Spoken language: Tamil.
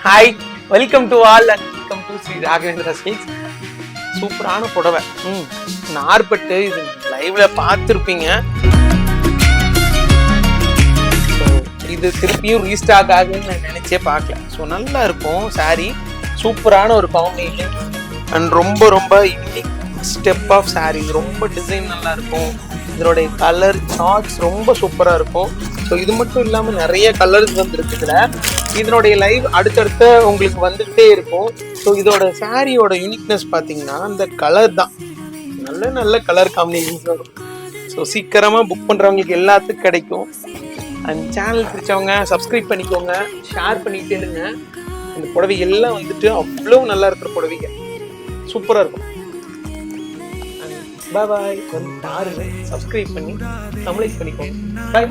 Hi, welcome to all and welcome to Sri Raghavendra silks. சூப்பரான புடவை. நார்பட்டு இது லைவ்ல பார்த்துருப்பீங்க. இது திருப்பியும் ரீஸ்டாக் ஆகுன்னு நான் நினைச்சே பார்க்கல. ஸோ நல்லா இருக்கும் சாரி. சூப்பரான ஒரு காம்பினேஷன் அண்ட் ரொம்ப ரொம்ப யூனிக் ஸ்டெப் ஆஃப் சாரி. ரொம்ப டிசைன் நல்லா இருக்கும். இதனுடைய கலர் சார்ட்ஸ் ரொம்ப சூப்பராக இருக்கும். ஸோ இது மட்டும் இல்லாமல் நிறைய கலர்ஸ் வந்துருக்கு இதில். இதனுடைய லைவ் அடுத்தடுத்த உங்களுக்கு வந்துகிட்டே இருக்கும். ஸோ இதோட சாரியோட யூனிக்னஸ் பார்த்தீங்கன்னா அந்த கலர் தான். நல்ல நல்ல கலர் காம்பினேஷன்ஸ் வரும். ஸோ சீக்கிரமாக புக் பண்ணுறவங்களுக்கு எல்லாத்துக்கும் கிடைக்கும். அண்ட் சேனல் பிடிச்சவங்க சப்ஸ்கிரைப் பண்ணிக்கோங்க, ஷேர் பண்ணிகிட்டே இருங்க. இந்த புடவை எல்லாம் வந்துட்டு அவ்வளோ நல்லா இருக்கிற புடவைங்க, சூப்பராக இருக்கும். பாய் பாய். வந்து பாருங்க, சப்ஸ்கிரைப் பண்ணி கம்ப்ளீட் பண்ணிக்கோங்க. பாய்.